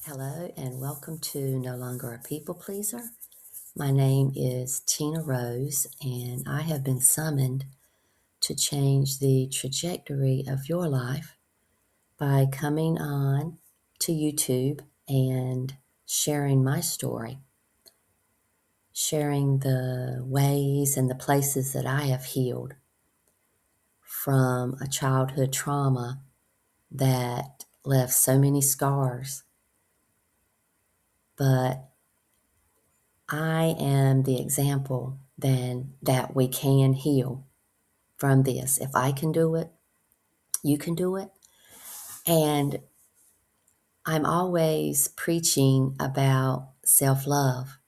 Hello and welcome to No Longer a People Pleaser. My name is Tina Rose, and I have been summoned to change the trajectory of your life by coming on to YouTube and sharing my story, sharing the ways and the places that I have healed from a childhood trauma that left so many scars. But I am the example then that we can heal from this. If I can do it, you can do it. And I'm always preaching about self-love.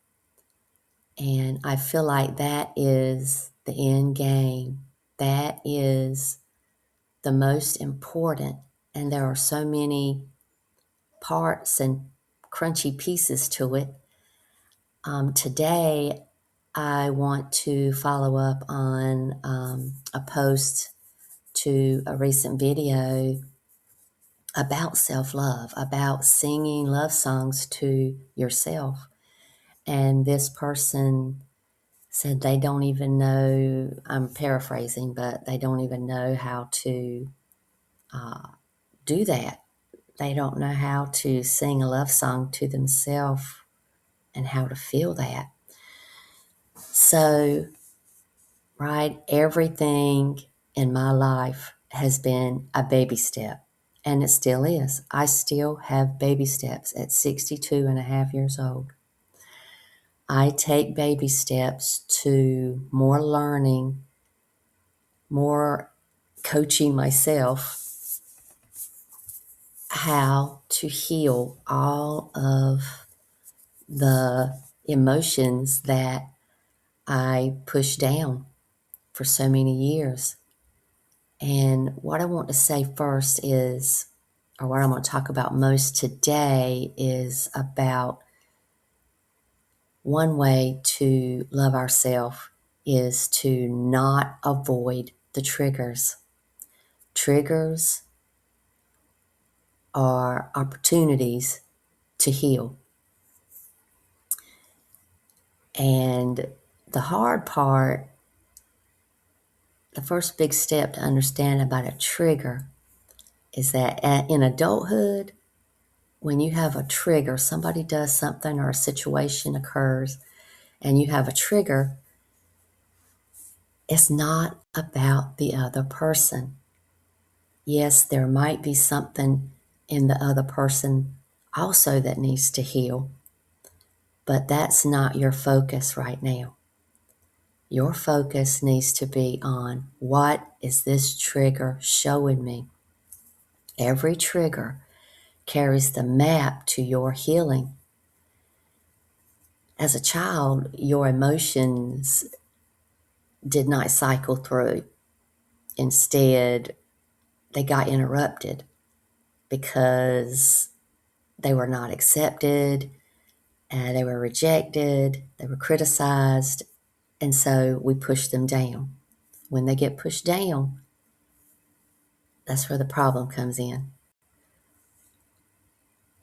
And I feel like that is the end game. That is the most important. And there are so many parts and crunchy pieces to it. Today, I want to follow up on a post to a recent video about self-love, about singing love songs to yourself. And this person said they don't even know, I'm paraphrasing, but they don't even know how to do that. They don't know how to sing a love song to themselves and how to feel that. So, right, everything in my life has been a baby step, and it still is. I still have baby steps at 62 and a half years old. I take baby steps to more learning, more coaching myself how to heal all of the emotions that I pushed down for so many years. And what I want to say first is, or what I want to talk about most today, is about one way to love ourselves is to not avoid the triggers. Triggers are opportunities to heal. And the hard part, the first big step to understand about a trigger is that in adulthood, when you have a trigger, somebody does something or a situation occurs and you have a trigger, it's not about the other person. Yes, there might be something in the other person also that needs to heal, but that's not your focus right now. Your focus needs to be on, what is this trigger showing me? Every trigger carries the map to your healing. As a child, your emotions did not cycle through. Instead, they got interrupted because they were not accepted, and they were rejected, they were criticized, and so we pushed them down. When they get pushed down, that's where the problem comes in.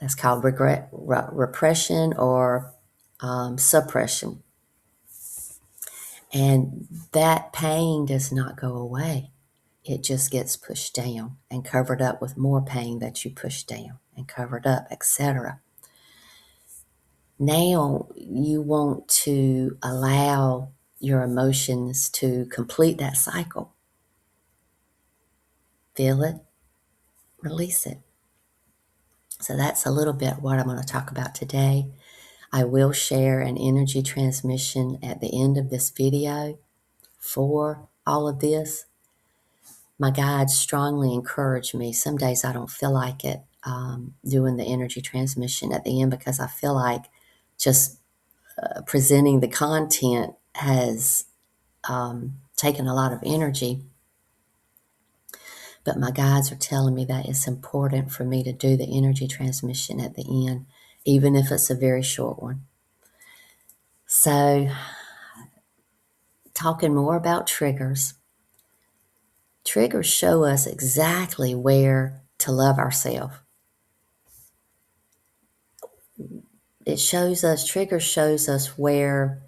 That's called repression or suppression. And that pain does not go away. It just gets pushed down and covered up with more pain that you push down and covered up, etc. Now you want to allow your emotions to complete that cycle. Feel it, release it. So that's a little bit what I'm going to talk about today. I will share an energy transmission at the end of this video for all of this. My guides strongly encourage me. Some days I don't feel like it, doing the energy transmission at the end, because I feel like just presenting the content has taken a lot of energy. But my guides are telling me that it's important for me to do the energy transmission at the end, even if it's a very short one. So, talking more about triggers. Triggers show us exactly where to love ourselves. trigger shows us where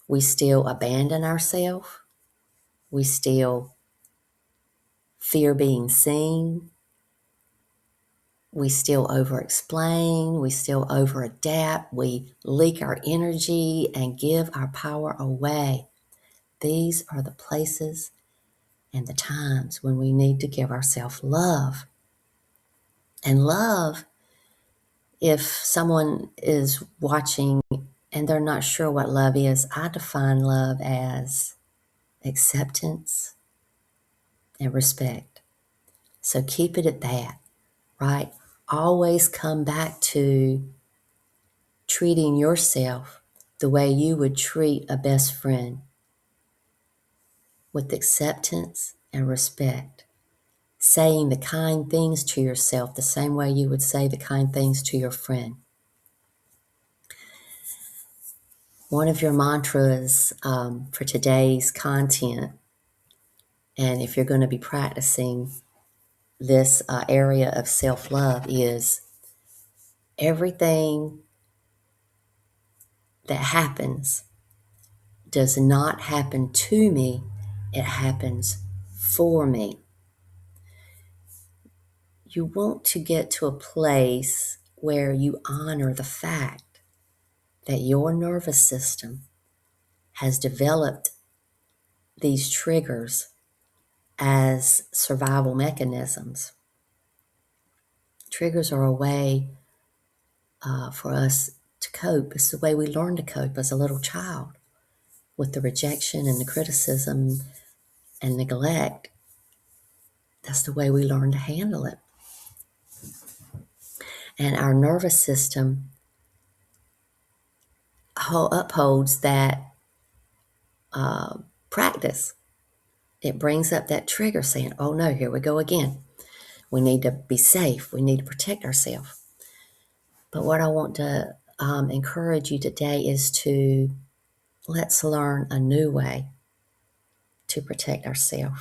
we still abandon ourselves, we still fear being seen, we still over-explain, we still over-adapt, we leak our energy and give our power away. These are the places and the times when we need to give ourselves love. And love, if someone is watching and they're not sure what love is, I define love as acceptance and respect. So keep it at that, right? Always come back to treating yourself the way you would treat a best friend, with acceptance and respect. Saying the kind things to yourself the same way you would say the kind things to your friend. One of your mantras for today's content, and if you're going to be practicing this area of self-love, is everything that happens does not happen to me, it happens for me. You want to get to a place where you honor the fact that your nervous system has developed these triggers as survival mechanisms. Triggers are a way for us to cope. It's the way we learn to cope as a little child with the rejection and the criticism and neglect. That's the way we learn to handle it. And our nervous system upholds that practice. It brings up that trigger saying, oh no, here we go again. We need to be safe. We need to protect ourselves. But what I want to encourage you today is to let's learn a new way to protect ourselves.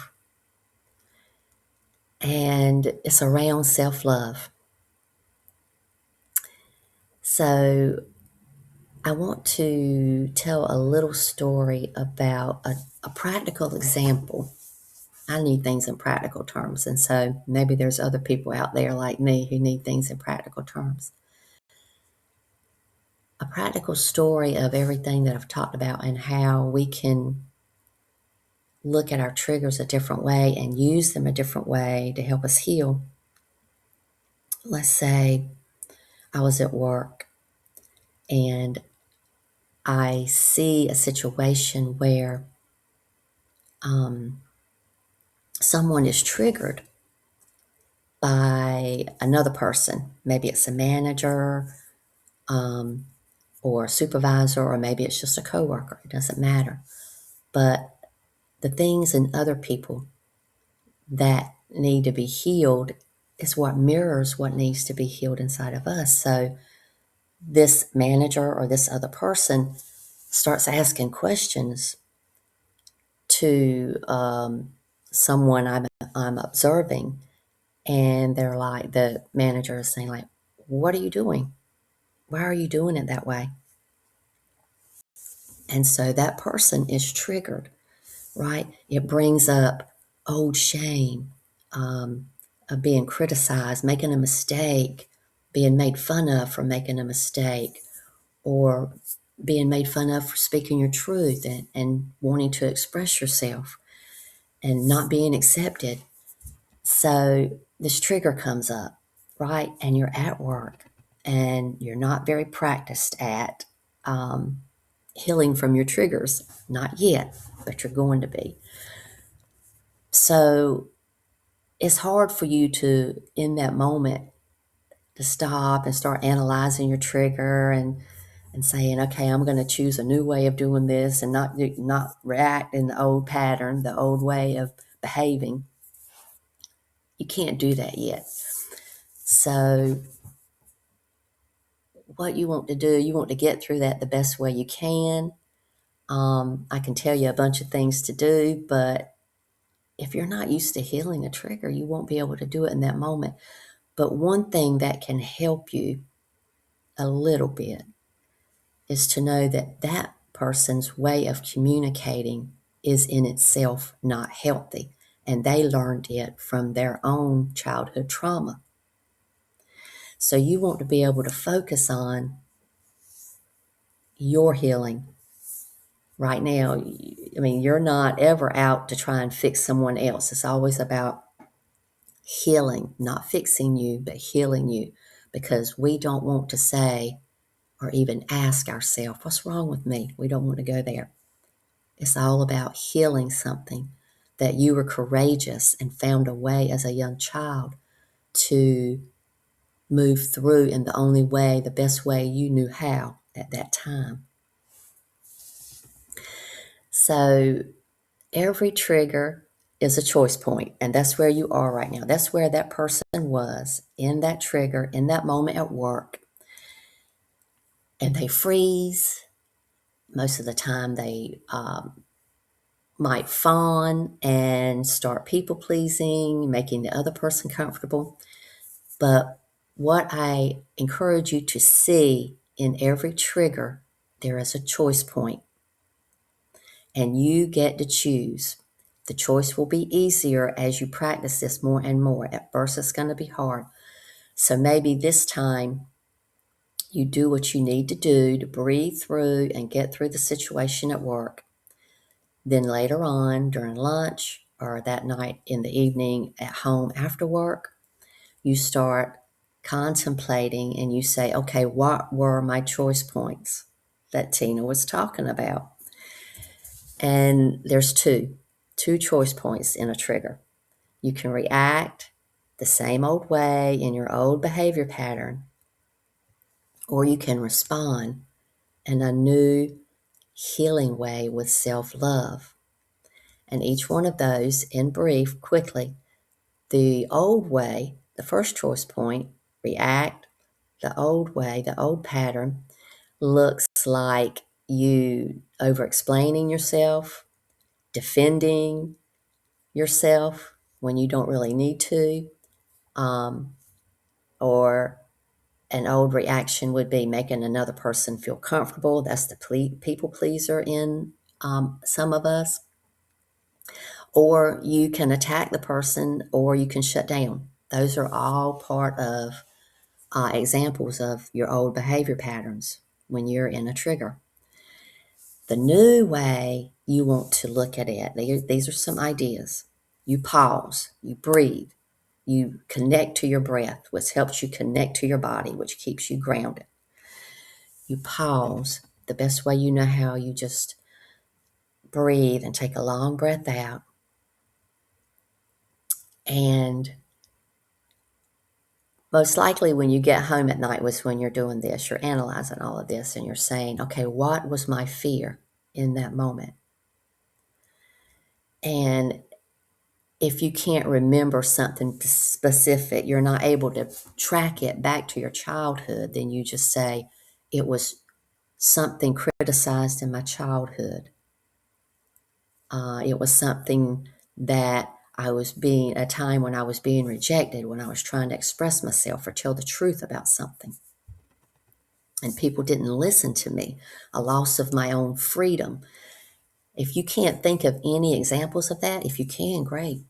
And it's around self-love. So I want to tell a little story about a practical example. I need things in practical terms, and so maybe there's other people out there like me who need things in practical terms. A practical story of everything that I've talked about and how we can look at our triggers a different way and use them a different way to help us heal. Let's say I was at work and I see a situation where someone is triggered by another person. Maybe it's a manager or a supervisor, or maybe it's just a coworker. It doesn't matter. But the things in other people that need to be healed is what mirrors what needs to be healed inside of us. So this manager or this other person starts asking questions to someone I'm observing, and they're like, the manager is saying like, what are you doing? Why are you doing it that way? And so that person is triggered, right? It brings up old shame of being criticized, making a mistake, being made fun of for making a mistake, or being made fun of for speaking your truth and wanting to express yourself and not being accepted. So this trigger comes up, right? And you're at work and you're not very practiced at healing from your triggers. Not yet, but you're going to be. So it's hard for you to, in that moment, to stop and start analyzing your trigger and saying, okay, I'm going to choose a new way of doing this and not react in the old pattern, the old way of behaving. You can't do that yet. So what you want to do, you want to get through that the best way you can. I can tell you a bunch of things to do, but if you're not used to healing a trigger, you won't be able to do it in that moment. But one thing that can help you a little bit is to know that that person's way of communicating is in itself not healthy, and they learned it from their own childhood trauma. So you want to be able to focus on your healing right now. I mean, you're not ever out to try and fix someone else. It's always about healing, not fixing you, but healing you, because we don't want to say or even ask ourselves, what's wrong with me? We don't want to go there. It's all about healing something that you were courageous and found a way as a young child to move through in the only way, the best way you knew how at that time. So every trigger is a choice point, and that's where you are right now. That's where that person was in that trigger, in that moment at work. And they freeze. Most of the time, they might fawn and start people pleasing, making the other person comfortable. But what I encourage you to see in every trigger, there is a choice point, and you get to choose. The choice will be easier as you practice this more and more. At first, it's going to be hard. So maybe this time you do what you need to do to breathe through and get through the situation at work. Then later on, during lunch or that night in the evening at home after work, you start contemplating and you say, okay, what were my choice points that Tina was talking about? And there's two choice points in a trigger. You can react the same old way in your old behavior pattern, or you can respond in a new healing way with self-love. And each one of those, in brief, quickly, the old way, the first choice point, react, the old way, the old pattern, looks like you over-explaining yourself, defending yourself when you don't really need to, or an old reaction would be making another person feel comfortable. That's the people pleaser in some of us. Or you can attack the person, or you can shut down. Those are all part of examples of your old behavior patterns when you're in a trigger. The new way you want to look at it, these are some ideas. You pause, you breathe, you connect to your breath, which helps you connect to your body, which keeps you grounded. You pause. The best way you know how, you just breathe and take a long breath out. And most likely when you get home at night was when you're doing this, you're analyzing all of this and you're saying, okay, what was my fear in that moment? And if you can't remember something specific, you're not able to track it back to your childhood, then you just say, it was something criticized in my childhood. It was something that a time when I was being rejected, when I was trying to express myself or tell the truth about something. And people didn't listen to me, a loss of my own freedom. If you can't think of any examples of that, if you can, great.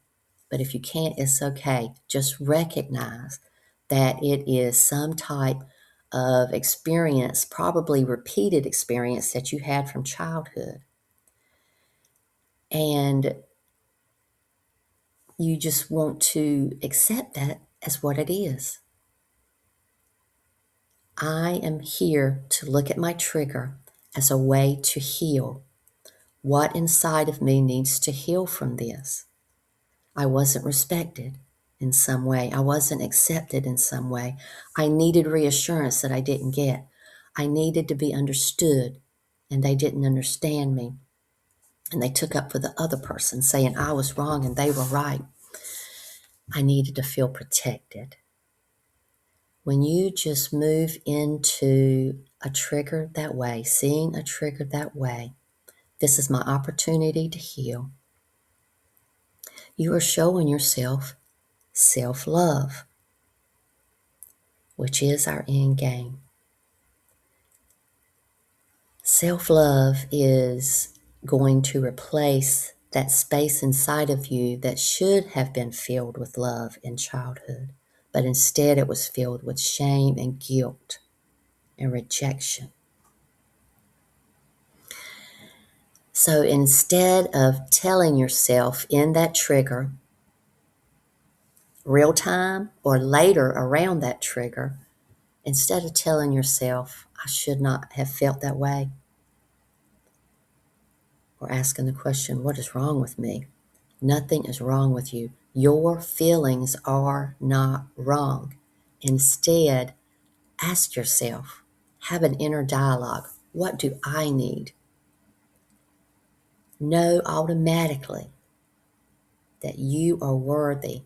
But if you can't, it's okay. Just recognize that it is some type of experience, probably repeated experience that you had from childhood. And you just want to accept that as what it is. I am here to look at my trigger as a way to heal. What inside of me needs to heal from this? I wasn't respected in some way. I wasn't accepted in some way. I needed reassurance that I didn't get. I needed to be understood, and they didn't understand me. And they took up for the other person, saying I was wrong and they were right. I needed to feel protected. When you just move into a trigger that way, seeing a trigger that way, this is my opportunity to heal. You are showing yourself self-love, which is our end game. Self-love is going to replace that space inside of you that should have been filled with love in childhood, but instead it was filled with shame and guilt and rejection. So instead of telling yourself in that trigger, real time or later around that trigger, instead of telling yourself, I should not have felt that way, or asking the question, what is wrong with me? Nothing is wrong with you. Your feelings are not wrong. Instead, ask yourself, have an inner dialogue. What do I need? Know automatically that you are worthy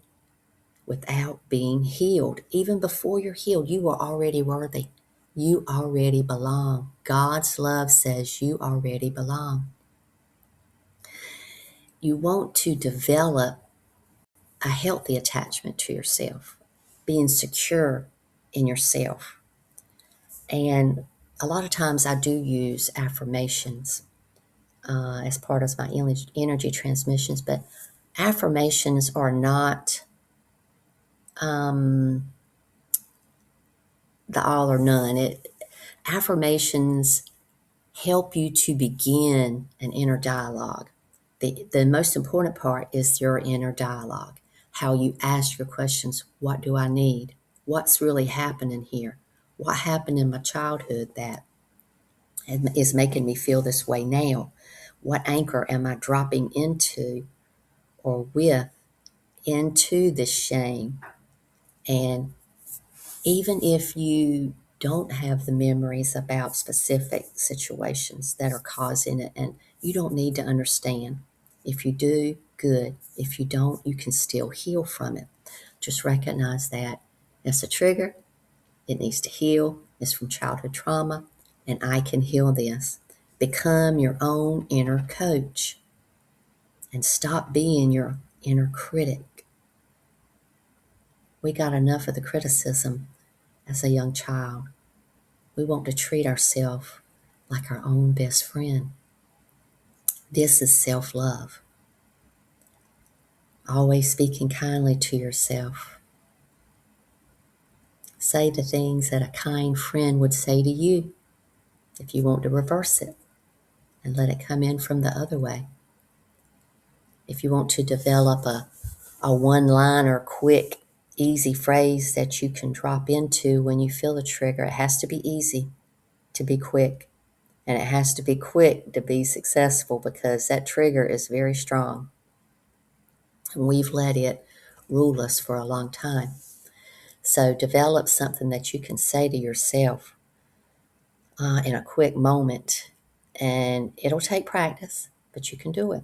without being healed. Even before you're healed, you are already worthy. You already belong. God's love says you already belong. You want to develop a healthy attachment to yourself, being secure in yourself. And a lot of times I do use affirmations as part of my energy transmissions, but affirmations are not the all or none. Affirmations help you to begin an inner dialogue. The most important part is your inner dialogue, how you ask your questions. What do I need? What's really happening here? What happened in my childhood that is making me feel this way now? What anchor am I dropping into or with into this shame? And even if you don't have the memories about specific situations that are causing it, and you don't need to understand. If you do, good. If you don't, you can still heal from it. Just recognize that it's a trigger. It needs to heal. It's from childhood trauma, and I can heal this. Become your own inner coach and stop being your inner critic. We got enough of the criticism as a young child. We want to treat ourselves like our own best friend. This is self-love. Always speaking kindly to yourself. Say the things that a kind friend would say to you if you want to reverse it and let it come in from the other way. If you want to develop a one-liner, quick, easy phrase that you can drop into when you feel a trigger, it has to be easy to be quick. And it has to be quick to be successful because that trigger is very strong. And we've let it rule us for a long time. So develop something that you can say to yourself in a quick moment. And it'll take practice, but you can do it.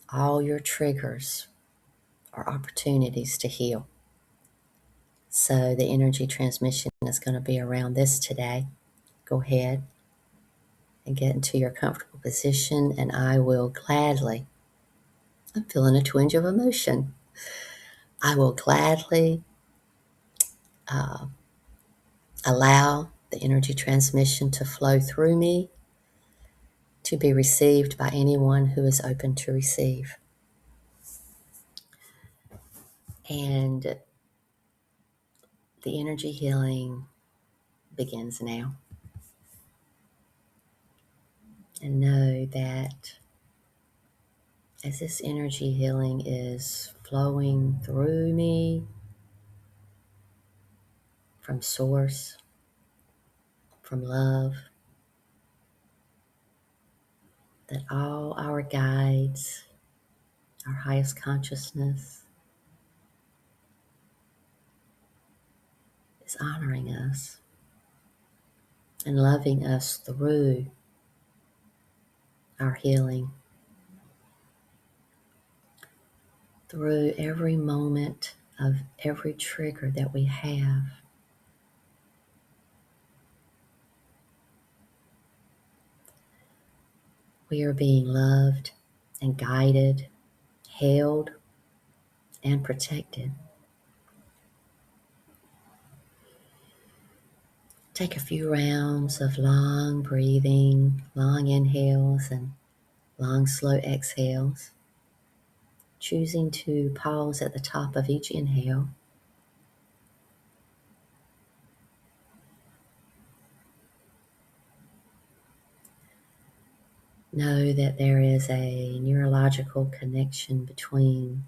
All your triggers are opportunities to heal. So the energy transmission is going to be around this today. Go ahead and get into your comfortable position, and I will gladly, I'm feeling a twinge of emotion. I will gladly allow the energy transmission to flow through me to be received by anyone who is open to receive. And the energy healing begins now. And know that as this energy healing is flowing through me from source, from love, that all our guides, our highest consciousness, is honoring us and loving us through our healing, through every moment of every trigger that we have. We are being loved and guided, held and protected. Take a few rounds of long breathing, long inhales and long, slow exhales, choosing to pause at the top of each inhale. Know that there is a neurological connection between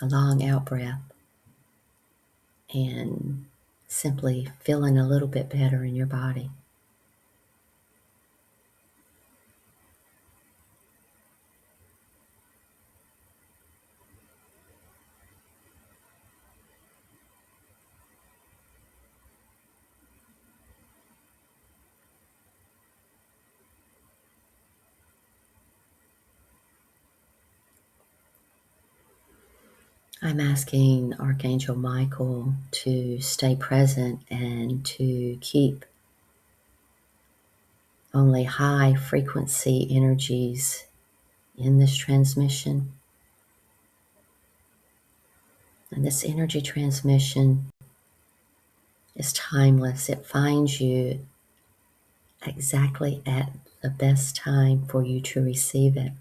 a long out breath and simply feeling a little bit better in your body. I'm asking Archangel Michael to stay present and to keep only high frequency energies in this transmission. And this energy transmission is timeless. It finds you exactly at the best time for you to receive it.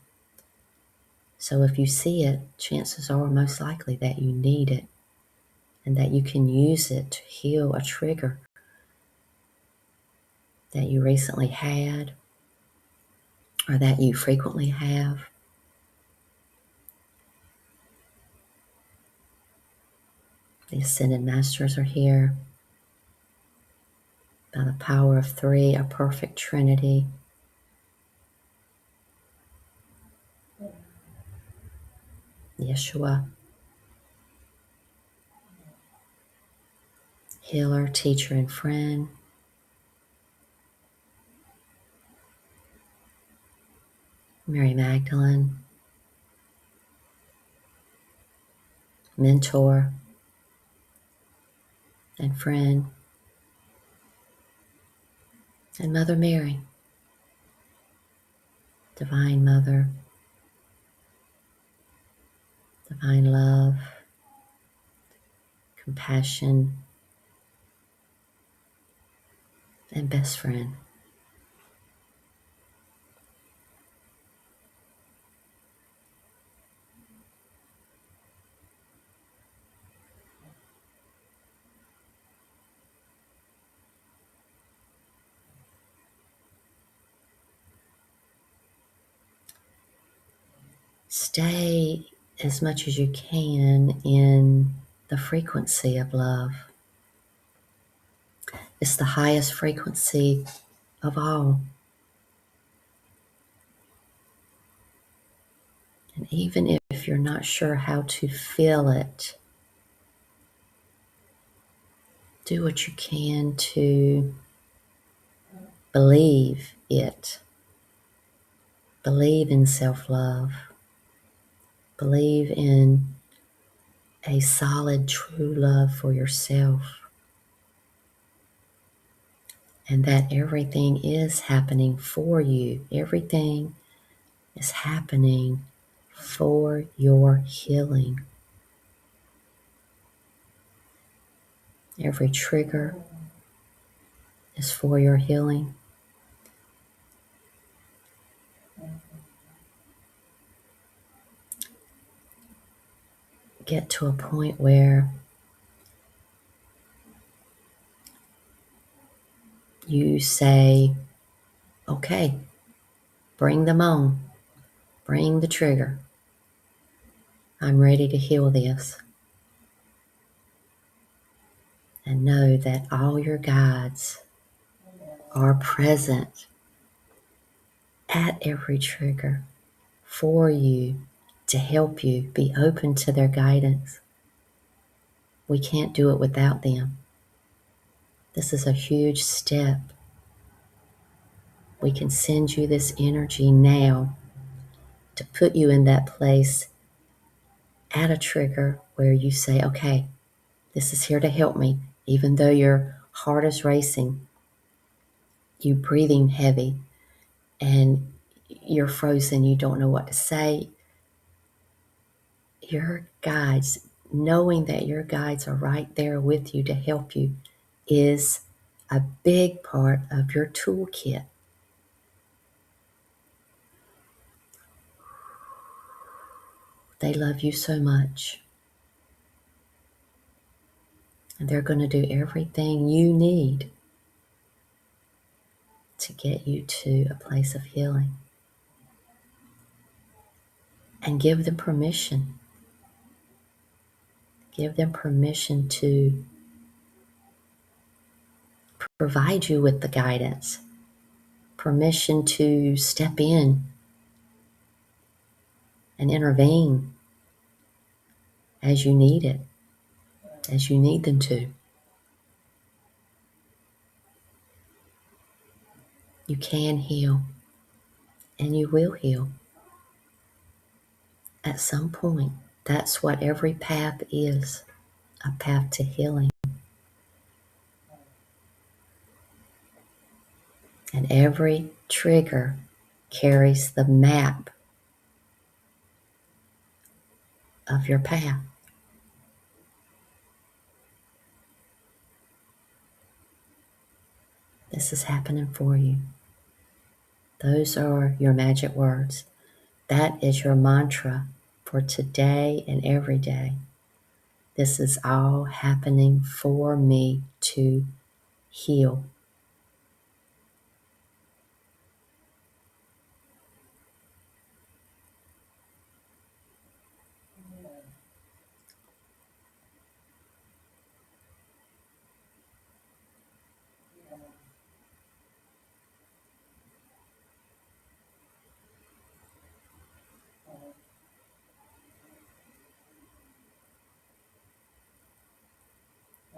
So if you see it, chances are most likely that you need it and that you can use it to heal a trigger that you recently had or that you frequently have. The Ascended Masters are here by the power of three, a perfect trinity. Yeshua, healer, teacher, and friend. Mary Magdalene, mentor and friend. And Mother Mary, Divine Mother, divine love, compassion, and best friend. Stay as much as you can in the frequency of love. It's the highest frequency of all. And even if you're not sure how to feel it, do what you can to believe it. Believe in self-love. Believe in a solid, true love for yourself. And that everything is happening for you. Everything is happening for your healing. Every trigger is for your healing. Get to a point where you say, okay, bring them on. Bring the trigger. I'm ready to heal this. And know that all your guides are present at every trigger for you to help you. Be open to their guidance. We can't do it without them. This is a huge step. We can send you this energy now to put you in that place at a trigger where you say, okay, this is here to help me. Even though your heart is racing, you breathing heavy, and you're frozen, you don't know what to say. Your guides, knowing that your guides are right there with you to help you, is a big part of your toolkit. They love you so much. And they're going to do everything you need to get you to a place of healing. And give them permission. Give them permission to provide you with the guidance. Permission to step in and intervene as you need it, as you need them to. You can heal, and you will heal at some point. That's what every path is, a path to healing. And every trigger carries the map of your path. This is happening for you. Those are your magic words. That is your mantra for today and every day. This is all happening for me to heal.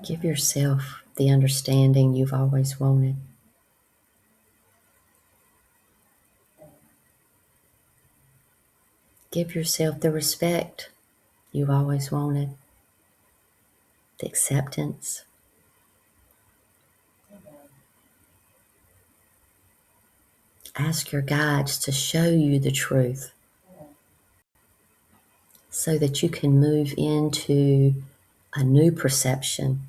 Give yourself the understanding you've always wanted. Give yourself the respect you've always wanted, the acceptance. Ask your guides to show you the truth so that you can move into a new perception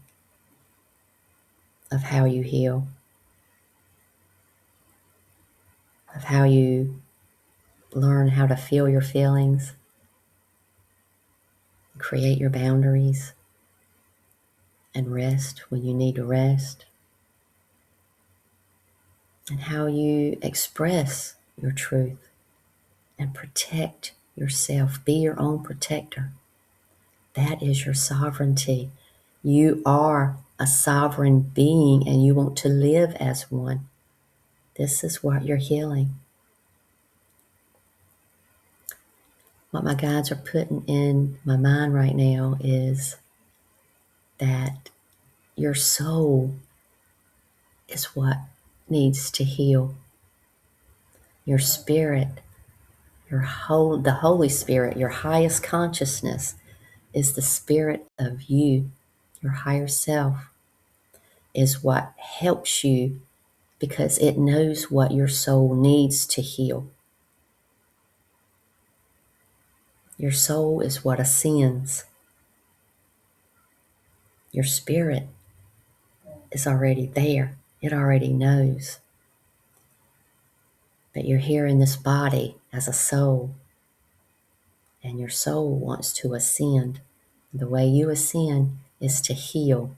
of how you heal, of how you learn how to feel your feelings, create your boundaries, and rest when you need to rest, and how you express your truth and protect yourself. Be your own protector. That is your sovereignty. You are a sovereign being and you want to live as one. This is what you're healing. What my guides are putting in my mind right now is that your soul is what needs to heal. Your spirit, the Holy Spirit, your highest consciousness is the spirit of you. Your higher self is what helps you because it knows what your soul needs to heal. Your soul is what ascends. Your spirit is already there. It already knows. But you're here in this body as a soul, and your soul wants to ascend. The way you ascend is to heal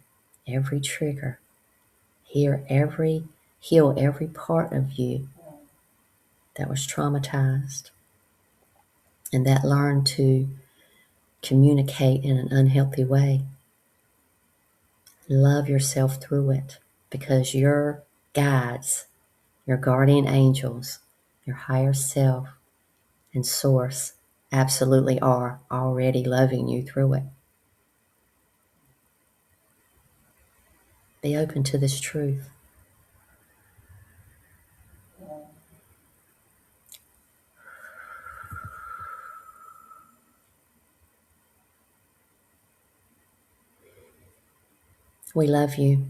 every trigger, heal every part of you that was traumatized and that learned to communicate in an unhealthy way. Love yourself through it because your guides, your guardian angels, your higher self, and source absolutely are already loving you through it. Be open to this truth. We love you.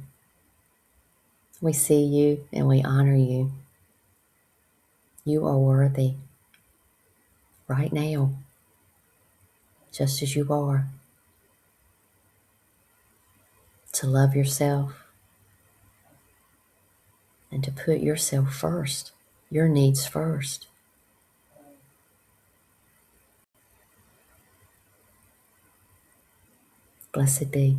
We see you and we honor you. You are worthy right now, just as you are, to love yourself, and to put yourself first, your needs first. Blessed be.